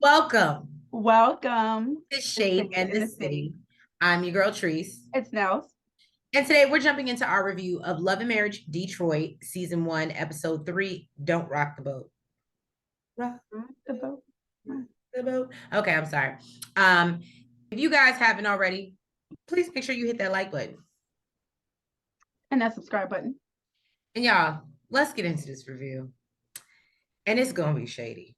Welcome Welcome to to Shade Shade and in the the City. City. I'm your girl, Treese. It's Nels. And today we're jumping into our review of Love and Marriage Detroit, Season 1, Episode 3, Don't Rock the Boat. Rock The boat. the boat. Okay, I'm sorry. Um, if you guys haven't already, please make sure you hit that like button. And that subscribe button. And y'all, let's get into this review. And it's going to be shady.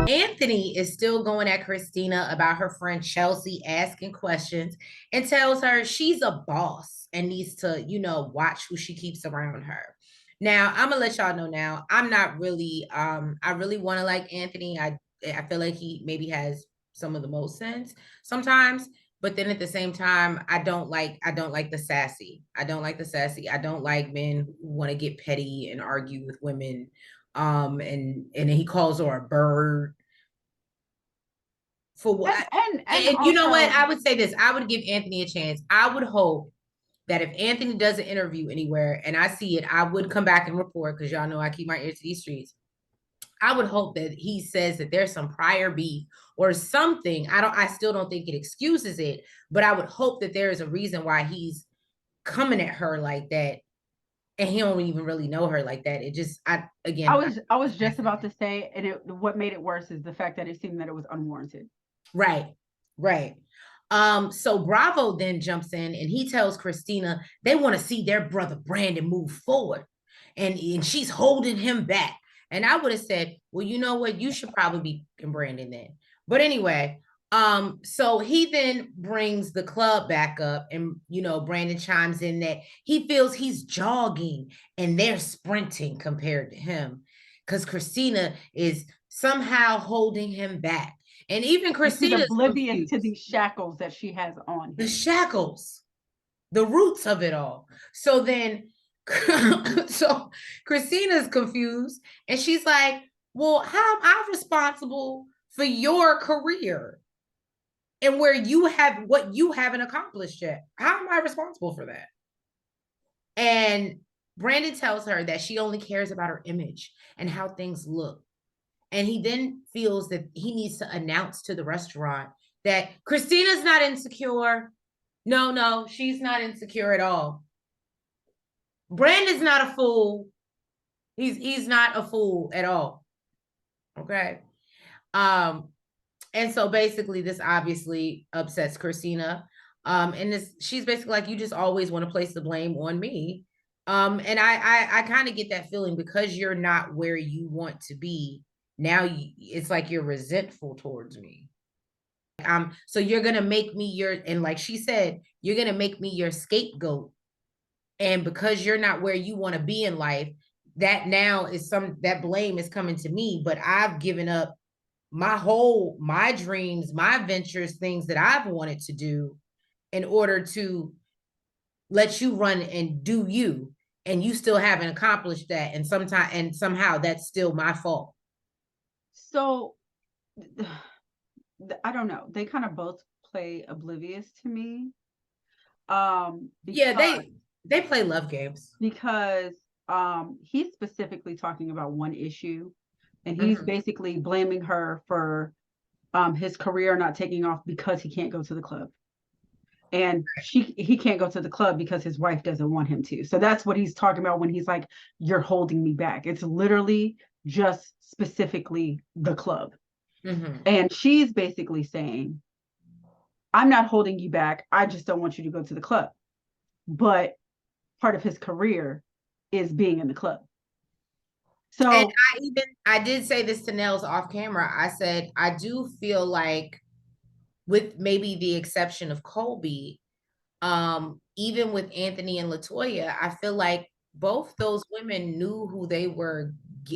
Anthony is still going at Christina about her friend Chelsea asking questions and tells her she's a boss and needs to, watch who she keeps around her. Now, I'm gonna let y'all know now. I'm not really I really want to like Anthony. I feel like he maybe has some of the most sense sometimes, but then at the same time, I don't like the sassy. I don't like the sassy. I don't like men who want to get petty and argue with women. And then he calls her a bird for what? And And you know what? also, I would say this. I would give Anthony a chance. I would hope that if Anthony does an interview anywhere and I see it, I would come back and report because y'all know I keep my ear to these streets. I would hope that he says that there's some prior beef or something. I still don't think it excuses it, but I would hope that there is a reason why he's coming at her like that. And he don't even really know her like that. It just I was just about to say, and what made it worse is the fact that it seemed that it was unwarranted. Right, right. So Bravo then jumps in and he tells Christina they want to see their brother Brandon move forward. And she's holding him back. And I would have said, well, you know what? You should probably be in Brandon then. But anyway, so he then brings the club back up, and Brandon chimes in that he feels he's jogging and they're sprinting compared to him because Christina is somehow holding him back. And even And she's Christina's oblivious to confused. these shackles that she has on The him. shackles, the roots of it all. So then, so Christina's confused and she's like, well, how am I responsible for your career and where you have what you haven't accomplished yet? How am I responsible for that? And Brandon tells her that she only cares about her image and how things look. And he then feels that he needs to announce to the restaurant that Christina's not insecure. No, no, she's not insecure at all. Brandon's not a fool. He's not a fool at all. Okay. Um, and so basically this obviously upsets Christina. And she's basically like, you just always want to place the blame on me. And I kind of get that feeling because you're not where you want to be. Now it's like you're resentful towards me. So you're gonna make me your, and like she said, you're gonna make me your scapegoat. And because you're not where you want to be in life, that now is that blame is coming to me. But I've given up my dreams, my ventures, things that I've wanted to do in order to let you run and do you. And you still haven't accomplished that. And somehow that's still my fault. So I don't know. They kind of both play oblivious to me. Yeah, Because they play love games. because he's specifically talking about one issue, and he's Mm-hmm. basically blaming her for his career not taking off because he can't go to the club, and he can't go to the club because his wife doesn't want him to. So that's what he's talking about when he's like, you're holding me back. It's literally just specifically the club. Mm-hmm. And she's basically saying, I'm not holding you back, I just don't want you to go to the club. But part of his career is being in the club. And So I did say this to Nels off camera. I said I do feel like, with maybe the exception of Kolby, even with Anthony and Latoya, I feel like both those women knew who they were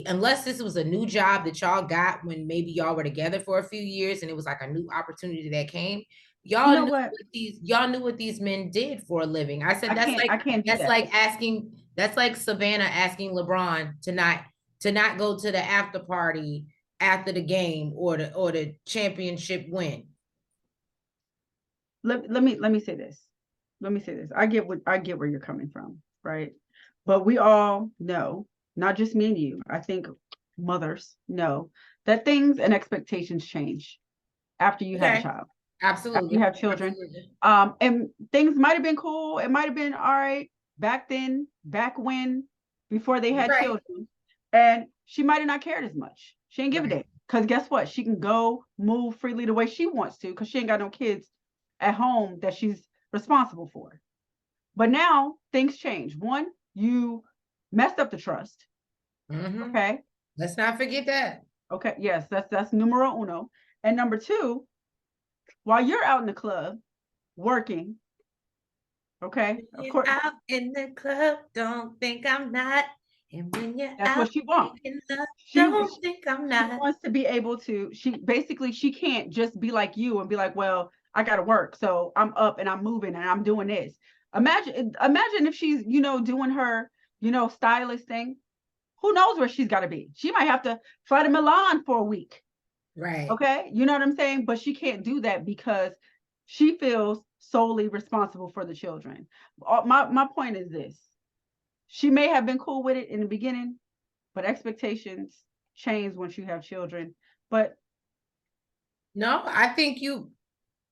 unless this was a new job that y'all got when maybe y'all were together for a few years and it was like a new opportunity that came, You know what? y'all knew what these men did for a living. I said I can't do that. that's like Savannah asking LeBron to not go to the after party after the game or the championship win. Let me say this. Let me say this. I get where you're coming from, right? But we all know, not just me and you, I think mothers know that things and expectations change after you have a child. After you Absolutely. have children. Absolutely. And things might have been cool. It might have been all right back then, back when, before they had children. And she might have not cared as much. She ain't give a damn. Because guess what? She can go move freely the way she wants to because she ain't got no kids at home that she's responsible for. But now things change. One, you messed up the trust. Okay. Let's not forget that. Okay. Yes, that's numero uno. And number two, while you're out in the club working, okay, of course, out in the club, don't think I'm not. And when you're that's out what she wants. don't think I'm not. She wants to be able to. She can't just be like you and be like, well, I got to work, so I'm up and I'm moving and I'm doing this. Imagine if she's doing her stylist thing. Who knows where she's got to be? She might have to fly to Milan for a week. Right. Okay. You know what I'm saying? But she can't do that because she feels solely responsible for the children. My point is this. She may have been cool with it in the beginning, but expectations change once you have children. But no, I think you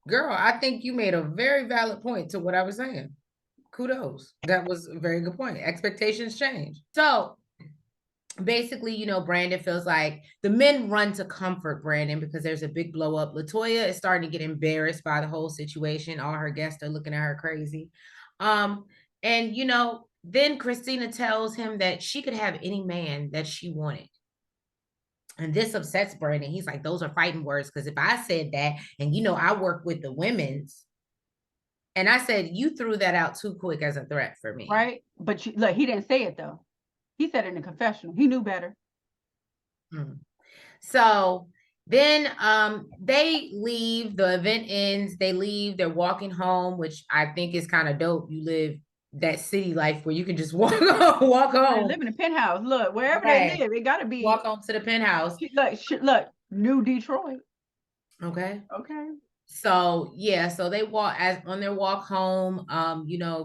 made a very valid point to what I was saying. Kudos. That was a very good point. Expectations change. So basically, Brandon feels like the men run to comfort Brandon because there's a big blow up. Latoya is starting to get embarrassed by the whole situation. All her guests are looking at her crazy. And then Christina tells him that she could have any man that she wanted. And this upsets Brandon. He's like, those are fighting words. Because if I said that, and I work with the women's, and I said, you threw that out too quick as a threat for me. Right. But look, he didn't say it though. He said it in the confessional. He knew better. So then they leave, the event ends, they leave, they're walking home, which I think is kind of dope. You live that city life where you can just walk home. They live in a penthouse. Look, wherever they live, it gotta be walk home to the penthouse. Look, New Detroit. Okay. Okay. So yeah, so they walk on their walk home.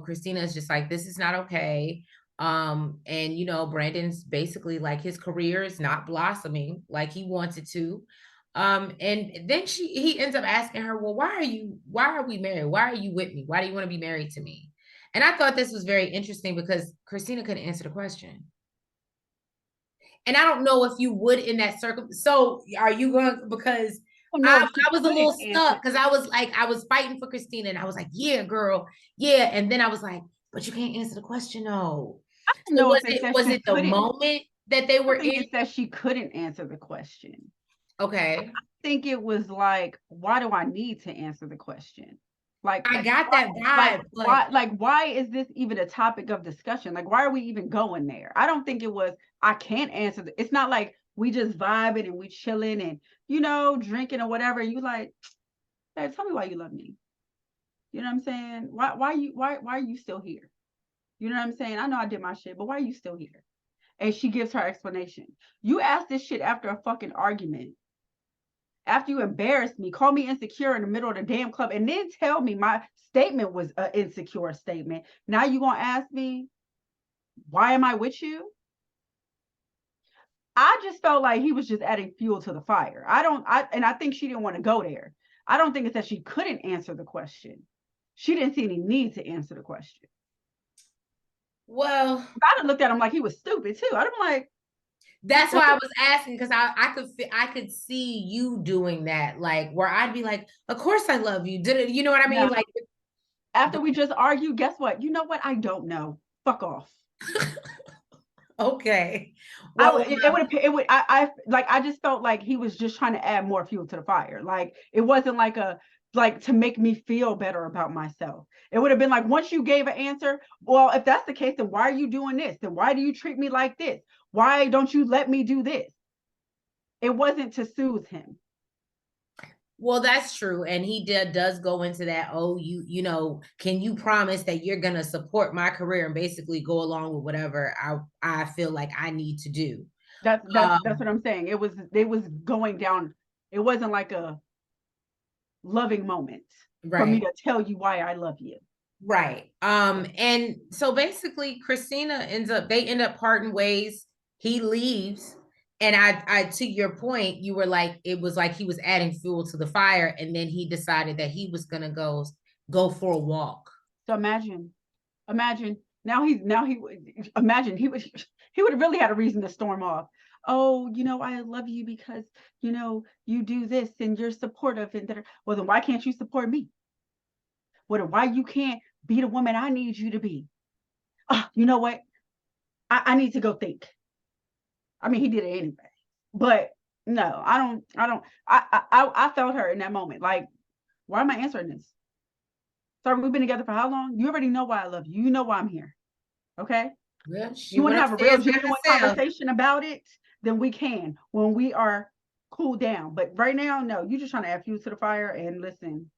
Christina is just like, this is not okay. And Brandon's basically like, his career is not blossoming like he wanted to. And then he ends up asking her, well, why are we married? Why are you with me? Why do you want to be married to me? And I thought this was very interesting because Christina couldn't answer the question. And I don't know if you would in that circle. So are you going, because I was a little stuck because I was fighting for Christina and I was like, yeah, girl. Yeah. And then I was like, but you can't answer the question. No. I don't know was it the moment that they were in? It said she couldn't answer the question. Okay. I think it was like, why do I need to answer the question? Like, I got that vibe. Why is this even a topic of discussion? Like, why are we even going there? I don't think it was, I can't answer. It's not like we just vibing and we chilling and, drinking or whatever. You like, hey, tell me why you love me. You know what I'm saying? Why are you still here? You know what I'm saying? I know I did my shit, but why are you still here? And she gives her explanation. You asked this shit after a fucking argument. After you embarrassed me, call me insecure in the middle of the damn club, and then tell me my statement was an insecure statement. Now you gonna ask me, why am I with you? I just felt like he was just adding fuel to the fire. I think she didn't want to go there. I don't think it's that she couldn't answer the question. She didn't see any need to answer the question. Well, I looked at him like he was stupid too. I'm like, that's why I was asking, because I could see you doing that, like where I'd be like, of course I love you. Did it? You know what I mean? No. Like after we just argued, guess what? You know what? I don't know. Fuck off. Okay. Well, I just felt like he was just trying to add more fuel to the fire. Like it wasn't like a like to make me feel better about myself. It would have been like, once you gave an answer, well, if that's the case, then why are you doing this? Then why do you treat me like this? Why don't you let me do this? It wasn't to soothe him. Well, that's true. And he does go into that, oh, you know, can you promise that you're gonna support my career and basically go along with whatever I feel like I need to do. That's what I'm saying. It was going down. It wasn't like a loving moment for me Right. to tell you why I love you. Right. And so basically Christina they end up parting ways. He leaves. And I to your point, you were like, it was like he was adding fuel to the fire, and then he decided that he was gonna go for a walk. So imagine now he imagine he would have really had a reason to storm off. Oh, I love you because you do this and you're supportive and that. Well, then why can't you support me? Why you can't be the woman I need you to be? You know what? I need to go think. I mean, he did it anyway, but no, I felt her in that moment. Like, why am I answering this? Sorry, we've been together for how long? You already know why I love you. You know why I'm here. Okay. Well, she You want went to have a real upstairs by genuine herself. conversation about it, then we can when we are cooled down. But right now, no, you're just trying to add fuel to the fire. And listen,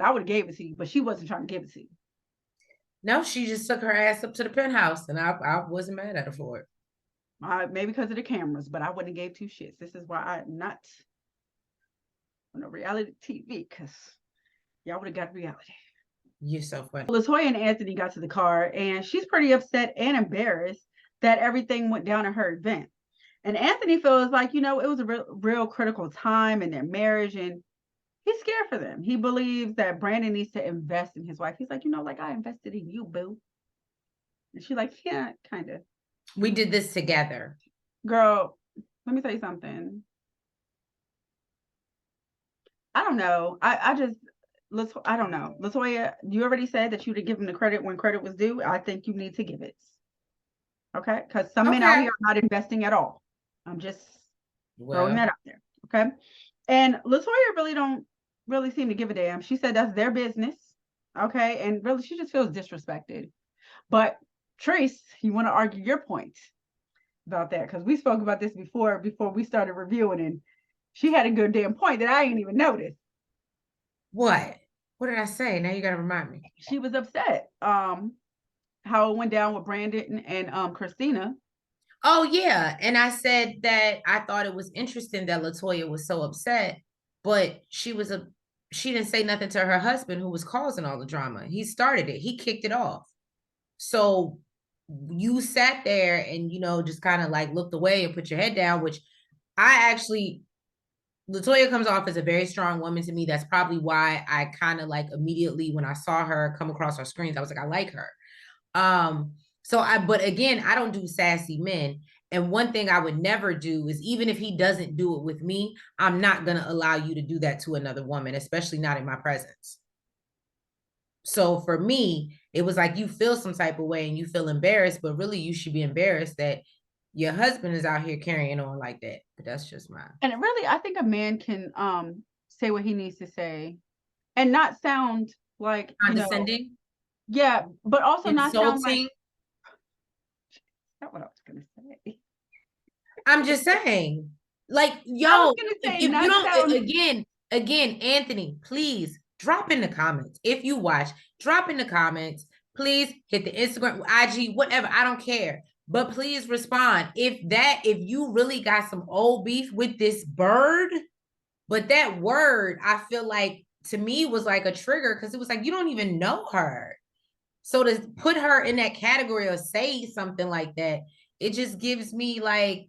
I would have gave it to you, but she wasn't trying to give it to you. No, she just took her ass up to the penthouse, and I wasn't mad at her for it. Maybe because of the cameras, but I wouldn't have gave two shits. This is why I'm not on a reality TV, because y'all would have got reality. You're so funny. LaToya and Anthony got to the car, and she's pretty upset and embarrassed that everything went down at her event. And Anthony feels like, it was a real critical time in their marriage, and he's scared for them. He believes that Brandon needs to invest in his wife. He's like, like I invested in you, boo. And she's like, yeah, kind of. We did this together. Girl, let me tell you something. I don't know. I don't know. LaToya, you already said that you would give him the credit when credit was due. I think you need to give it. Okay? Because some men out here are not investing at all. I'm just throwing that out there. Okay? And LaToya really don't really seem to give a damn. She said that's their business. Okay? And really, she just feels disrespected. But Trace, you want to argue your point about that? Because we spoke about this before we started reviewing, and she had a good damn point that I ain't even noticed. What? What did I say? Now you gotta remind me. She was upset. How it went down with Brandon and Christina. Oh yeah. And I said that I thought it was interesting that LaToya was so upset, but she didn't say nothing to her husband who was causing all the drama. He started it. He kicked it off. So you sat there and just kind of like looked away and put your head down, which LaToya comes off as a very strong woman to me. That's probably why I kind of like immediately when I saw her come across our screens, I was like, I like her. But again, I don't do sassy men. And one thing I would never do is, even if he doesn't do it with me, I'm not going to allow you to do that to another woman, especially not in my presence. So for me, it was like you feel some type of way and you feel embarrassed, but really you should be embarrassed that your husband is out here carrying on like that. But that's just mine. And really, I think a man can say what he needs to say and not sound like, Condescending, yeah, but also not sound like, insulting. that's not what I was gonna say. I'm just saying, like, I was yo, gonna if say you not don't, sound. again, Anthony, please drop in the comments. If you watch, drop in the comments. Please hit the Instagram, IG, whatever. I don't care. But please respond. If you really got some old beef with this bird, but that word, I feel like to me was like a trigger, because it was like, you don't even know her. So to put her in that category or say something like that, it just gives me like,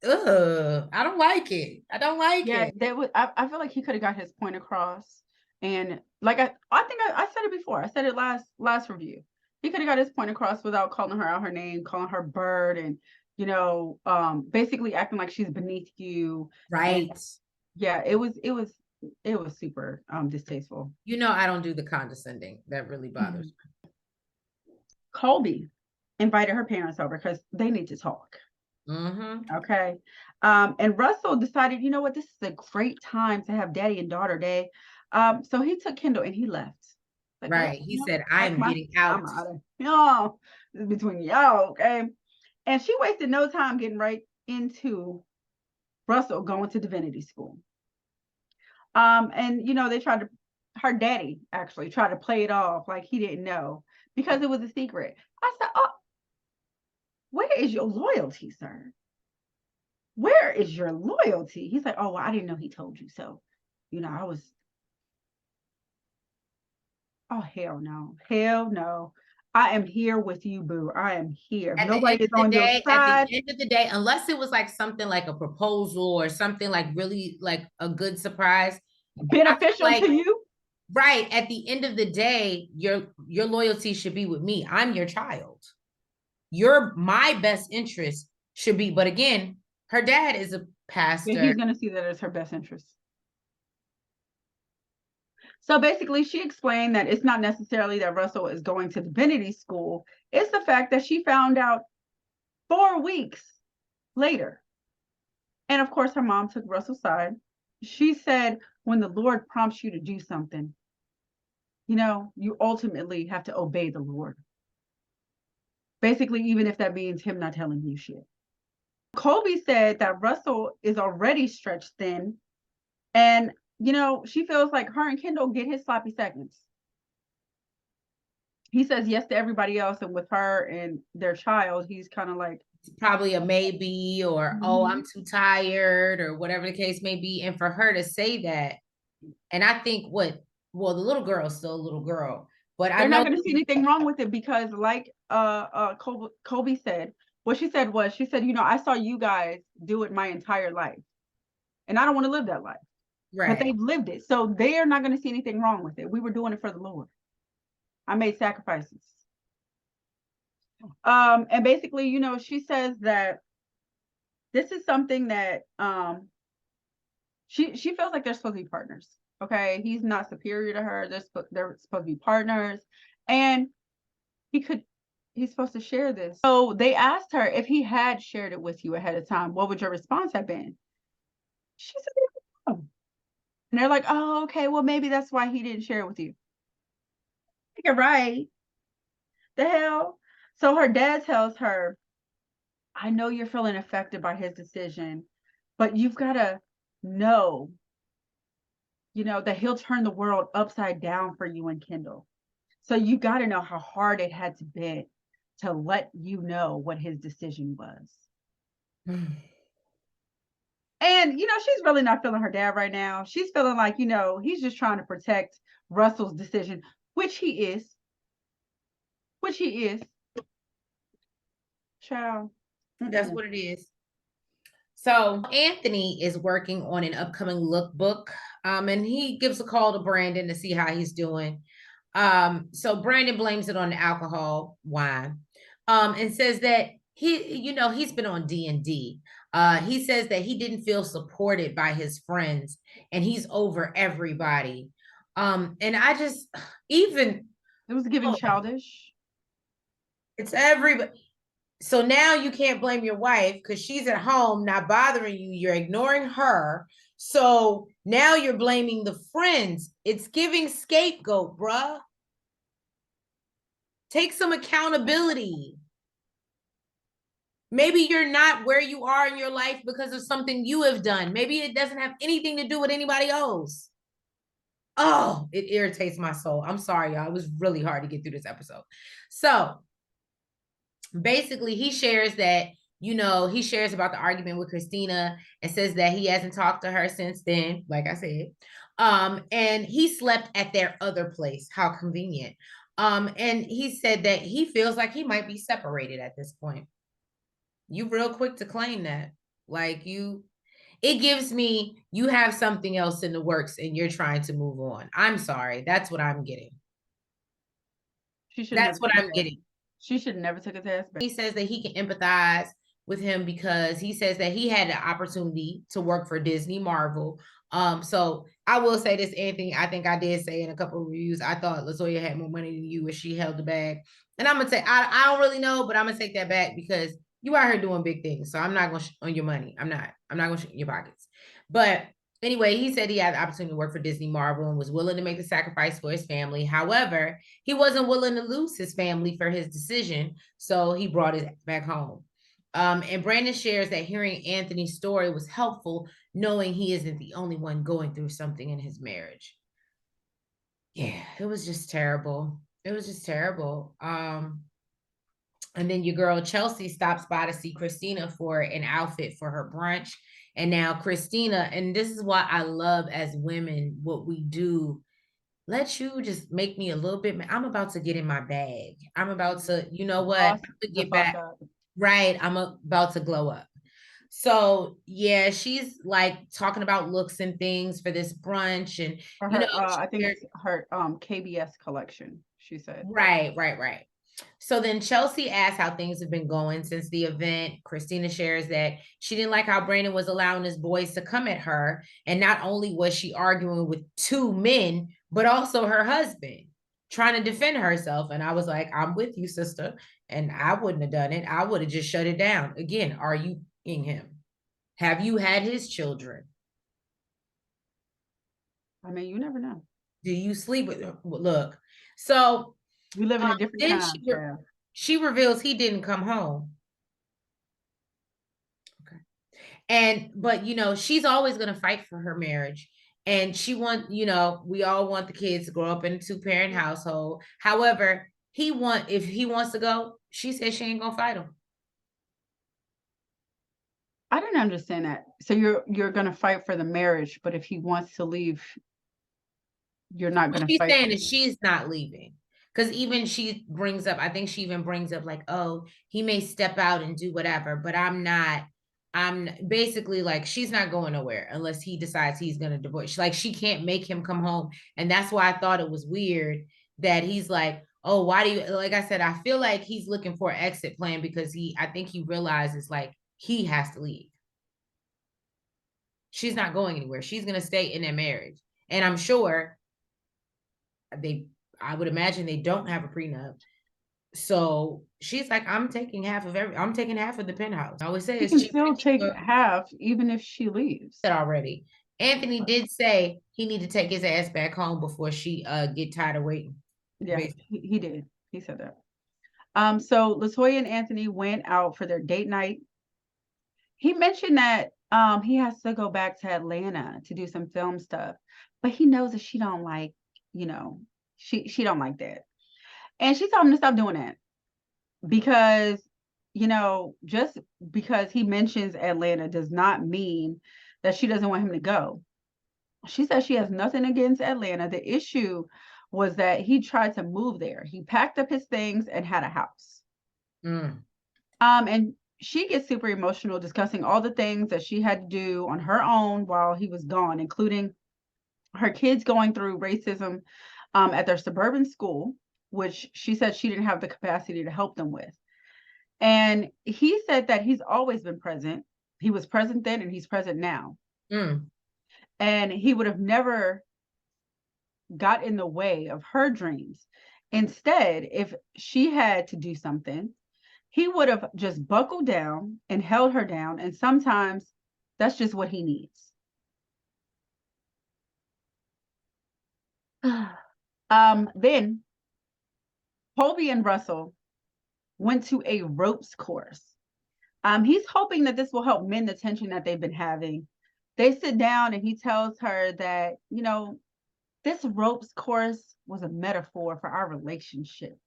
ugh, I don't like it. I don't like Yeah, it. that would. I feel like he could have got his point across, and like I think I said it before. I said it last review. He could have got his point across without calling her out her name, calling her bird, and basically acting like she's beneath you. And Right. yeah, it was super distasteful. I don't do the condescending. That really bothers me. Kolby invited her parents over because they need to talk. Mm-hmm. Okay. And Russell decided, you know what, this is a great time to have daddy and daughter day. So he took Kendall and he left. Like, well, Right. He said, I am getting I'm out. out of y'all. This is between y'all, okay? And she wasted no time getting right into Russell going to divinity school. And they tried to, her daddy actually tried to play it off like he didn't know because it was a secret. I said, oh, where is your loyalty, sir? Where is your loyalty? He's like, oh, well, I didn't know he told you. So, I was, oh, hell no. Hell no. I am here with you, boo. I am here. At the Nobody end is of the on your day, side. unless it was like something like a proposal or something like really like a good surprise, I feel Beneficial like to you. right at the end of the day, your loyalty should be with me. I'm your child. My best interest should be, but again, her dad is a Yeah, pastor. he's going to see that as her best interest. So basically, she explained that it's not necessarily that Russell is going to divinity school. It's the fact that she found out 4 weeks later. And of course, her mom took Russell's side. She said, when the Lord prompts you to do something, you ultimately have to obey the Lord. Basically, even if that means him not telling you shit. Kolby said that Russell is already stretched thin. And, she feels like her and Kendall get his sloppy seconds. He says yes to everybody else. And with her and their child, he's kind of like, Probably a maybe or oh, I'm too tired or whatever the case may be. And for her to say that, and I think the little girl's still a little girl, but I they're not know going to see anything wrong with it because like Kolby said, what she said was, I saw you guys do it my entire life. And I don't want to live that life. But right. they've lived it. So they are not going to see anything wrong with it. We were doing it for the Lord. I made sacrifices. And basically, she says that this is something that she feels like they're supposed to be partners. Okay, he's not superior to her. They're supposed to be partners, and he's supposed to share this. So they asked her if he had shared it with you ahead of time, what would your response have been? She said, oh. And they're like, oh, okay, well, maybe that's why he didn't share it with you. You're right. The hell? So her dad tells her, I know you're feeling affected by his decision, but you've got to know, that he'll turn the world upside down for you and Kendall. So you got to know how hard it had to be to let you know what his decision was. And, she's really not feeling her dad right now. She's feeling like, he's just trying to protect Russell's decision, which he is. Which he is. Child. That's what it is. So Anthony is working on an upcoming lookbook, and he gives a call to Brandon to see how he's doing. So Brandon blames it on the alcohol, wine, and says that he's been on D&D. He says that he didn't feel supported by his friends, and he's over everybody. And I just even it was giving childish. It's everybody. So now you can't blame your wife because she's at home not bothering you. You're ignoring her. So now you're blaming the friends. It's giving scapegoat, bruh. Take some accountability. Maybe you're not where you are in your life because of something you have done. Maybe it doesn't have anything to do with anybody else. Oh, it irritates my soul. I'm sorry, y'all. It was really hard to get through this episode. So basically he shares that he shares about the argument with Christina and says that he hasn't talked to her since then, like I said, and he slept at their other place. How convenient. And he said that he feels like he might be separated at this point. You real quick to claim that, like, it gives me you have something else in the works and you're trying to move on. I'm sorry, that's what I'm getting. That's what I'm getting. She should never took his ass back. He says that he can empathize with him because he says that he had the opportunity to work for Disney Marvel. So I will say this, Anthony, I think I did say in a couple of reviews, I thought LaToya had more money than you and she held the bag. And I'm gonna say I don't really know, but I'm gonna take that back because You out here doing big things, so I'm not gonna on your money. I'm not gonna in your pockets. But anyway, he said he had the opportunity to work for Disney Marvel and was willing to make the sacrifice for his family. However, he wasn't willing to lose his family for his decision, so he brought his back home. And Brandon shares that hearing Anthony's story was helpful, knowing he isn't the only one going through something in his marriage. Yeah, it was just terrible. It was just terrible. And then your girl Chelsea stops by to see Christina for an outfit for her brunch. And now Christina, and this is what I love as women, what we do. Let you just make me a little bit. I'm about to get in my bag. I'm about to, you know what? I'm Boss to the get fuck back. up. Right. I'm about to glow up. So yeah, she's like talking about looks and things for this brunch. And For you know, her, I think it's her KBS collection, she said. right. So then Chelsea asks how things have been going since the event. Christina shares that she didn't like how Brandon was allowing his boys to come at her. And not only was she arguing with two men, but also her husband trying to defend herself. And I was like, I'm with you, sister. And I wouldn't have done it. I would have just shut it down. Again, are you in him? Have you had his children? I mean, you never know. Do you sleep with her? Look. So We live in a different then time, child. she reveals he didn't come home. Okay. And but you know, she's always gonna fight for her marriage. And she want, you know, we all want the kids to grow up in a two-parent household. However, if he wants to go, she says she ain't gonna fight him. I didn't understand that. So you're gonna fight for the marriage, but if he wants to leave, you're not Well, gonna she's fight saying for that him. she's not leaving. Because even she brings up, I think she even brings up, like, oh, he may step out and do whatever, but I'm basically like, she's not going nowhere unless he decides he's going to divorce. Like, she can't make him come home. And that's why I thought it was weird that he's like, oh, why do you, like I said, I feel like he's looking for an exit plan because I think he realizes like he has to leave. She's not going anywhere. She's going to stay in their marriage. And I'm sure they I would imagine they don't have a prenup. So she's like, I'm taking half of the penthouse. I always say He it's can cheaper still to keep take her half even if she leaves. already. Anthony did say he need to take his ass back home before she get tired of waiting. Yeah, Basically. he did. He said that. So Latoya and Anthony went out for their date night. He mentioned that he has to go back to Atlanta to do some film stuff, but he knows that she don't like, you know, she don't like that. And she told him to stop doing that because, just because he mentions Atlanta does not mean that she doesn't want him to go. She says she has nothing against Atlanta. The issue was that he tried to move there. He packed up his things and had a house. Mm. And she gets super emotional discussing all the things that she had to do on her own while he was gone, including her kids going through racism at their suburban school, which she said she didn't have the capacity to help them with. And he said that he's always been present. He was present then and he's present now. Mm. And he would have never got in the way of her dreams. Instead, if she had to do something, he would have just buckled down and held her down. And sometimes that's just what he needs. Then Kolby and Russell went to a ropes course. He's hoping that this will help mend the tension that they've been having. They sit down and he tells her that, this ropes course was a metaphor for our relationship.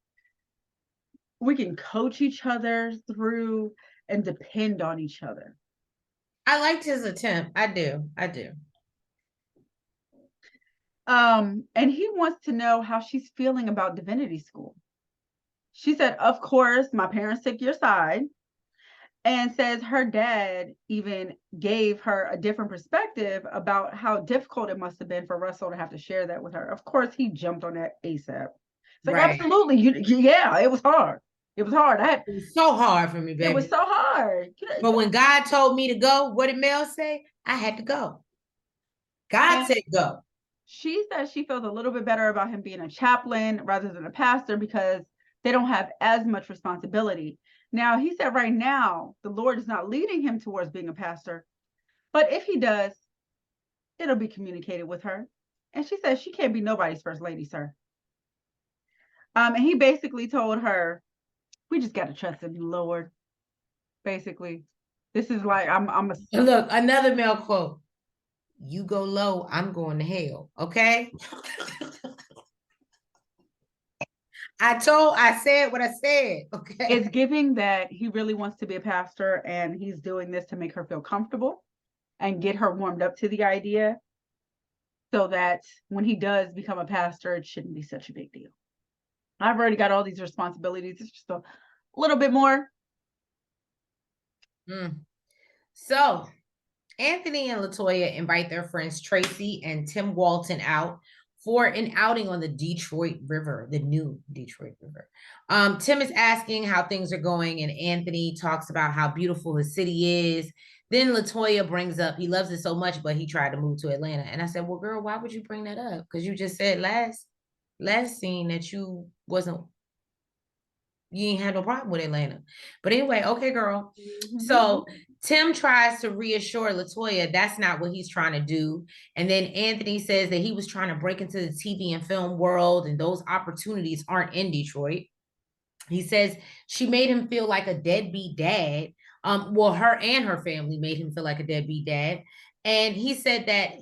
We can coach each other through and depend on each other. I liked his attempt. I do. And he wants to know how she's feeling about divinity school. She said, of course, my parents took your side, and says her dad even gave her a different perspective about how difficult it must have been for Russell to have to share that with her. Of course, he jumped on that ASAP. It's like, Right. absolutely. Yeah, it was hard. It was hard. It was so hard for me, It was baby. so hard. But when God told me to go, what did Mel say? I had to go. God said go. She says she feels a little bit better about him being a chaplain rather than a pastor because they don't have as much responsibility. Now, he said right now, the Lord is not leading him towards being a pastor, but if he does, it'll be communicated with her. And she says she can't be nobody's first lady, sir. And he basically told her, we just got to trust in the Lord. Basically, this is like, I'm a. Look, another male quote. You go low, I'm going to hell. Okay. I said what I said. Okay. It's giving that he really wants to be a pastor and he's doing this to make her feel comfortable and get her warmed up to the idea so that when he does become a pastor, it shouldn't be such a big deal. I've already got all these responsibilities. It's just a little bit more. So Anthony and LaToya invite their friends Tracy and Tim Walton out for an outing on the Detroit River, the new Detroit River. Tim is asking how things are going, and Anthony talks about how beautiful his city is. Then LaToya brings up he loves it so much, but he tried to move to Atlanta. And I said, well, girl, why would you bring that up? Because you just said last scene that you ain't had no problem with Atlanta. But anyway, okay, girl. Mm-hmm. So Tim tries to reassure LaToya that's not what he's trying to do. And then Anthony says that he was trying to break into the TV and film world, and those opportunities aren't in Detroit. He says she made him feel like a deadbeat dad. Well, her and her family made him feel like a deadbeat dad. And he said that,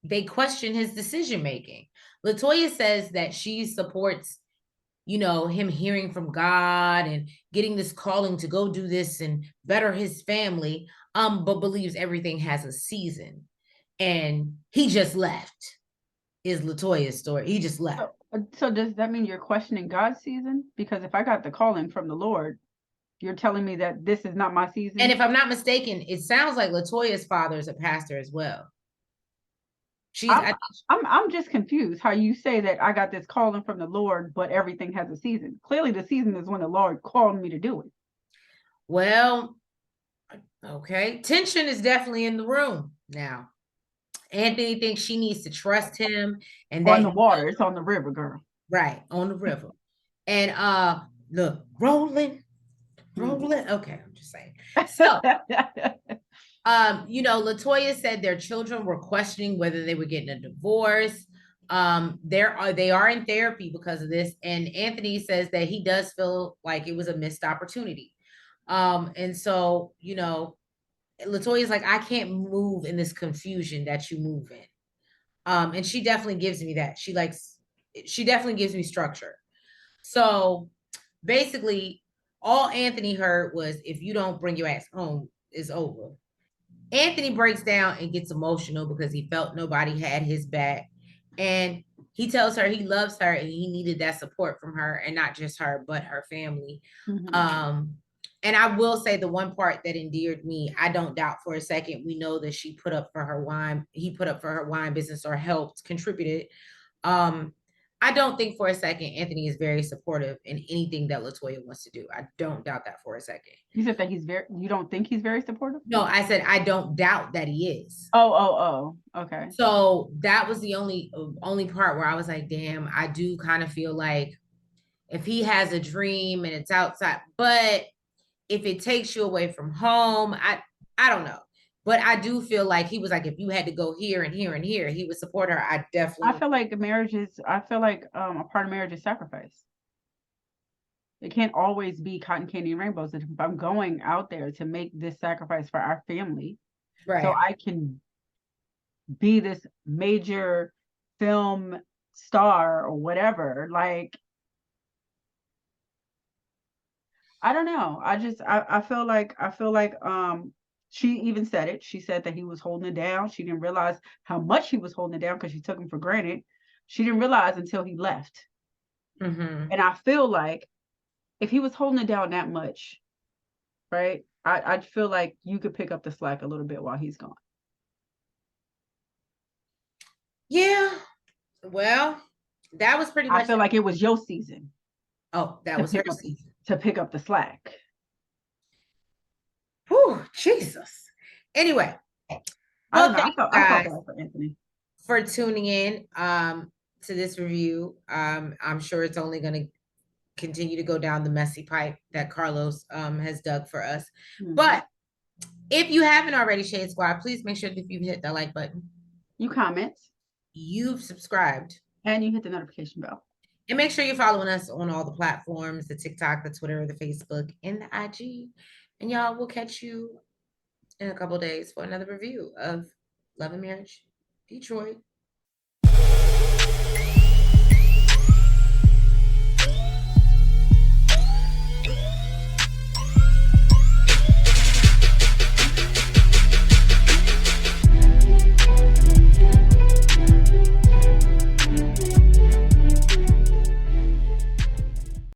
they question his decision making. LaToya says that she supports him hearing from God and getting this calling to go do this and better his family, but believes everything has a season. And he just left is LaToya's story. He just left. So does that mean you're questioning God's season? Because if I got the calling from the Lord, you're telling me that this is not my season? And if I'm not mistaken, it sounds like LaToya's father is a pastor as well. I'm just confused how you say that I got this calling from the Lord, but everything has a season. Clearly the season is when the Lord called me to do it. Well, okay. Tension is definitely in the room now. Anthony thinks she needs to trust him, and on the water, it's on the river, girl. Right, on the river. And look, rolling. Okay, I'm just saying. So LaToya said their children were questioning whether they were getting a divorce. They are in therapy because of this, and Anthony says that he does feel like it was a missed opportunity. And so LaToya's like, I can't move in this confusion that you move in. And she definitely gives me that. She definitely gives me structure. So basically, all Anthony heard was, if you don't bring your ass home, it's over. Anthony breaks down and gets emotional because he felt nobody had his back. And he tells her he loves her and he needed that support from her, and not just her, but her family. Mm-hmm. And I will say the one part that endeared me, I don't doubt for a second, we know that he put up for her wine business, or helped, contributed. I don't think for a second Anthony is very supportive in anything that LaToya wants to do. I don't doubt that for a second. You said that you don't think he's very supportive? No, I said I don't doubt that he is. Oh, okay. So that was the only part where I was like, damn, I do kind of feel like if he has a dream and it's outside, but if it takes you away from home, I don't know. But I do feel like he was like, if you had to go here and here and here, he would support her. I feel like a part of marriage is sacrifice. It can't always be cotton candy and rainbows. If I'm going out there to make this sacrifice for our family, right, so I can be this major film star or whatever, like, I don't know. I feel like she even said it. She said that he was holding it down. She didn't realize how much he was holding it down because she took him for granted. She didn't realize until he left. Mm-hmm. And I feel like if he was holding it down that much, right, I feel like you could pick up the slack a little bit while he's gone. Yeah. Well, that was pretty much. I feel like it was your season. Oh, that was her season. To pick up the slack. Whew, Jesus. Anyway, well, thank you guys for tuning in to this review. I'm sure it's only going to continue to go down the messy pipe that Carlos has dug for us. Mm-hmm. But if you haven't already, Shade Squad, please make sure that you've hit that like button. You comment. You've subscribed. And you hit the notification bell. And make sure you're following us on all the platforms, the TikTok, the Twitter, the Facebook, and the IG. And y'all, we'll catch you in a couple days for another review of Love and Marriage Detroit.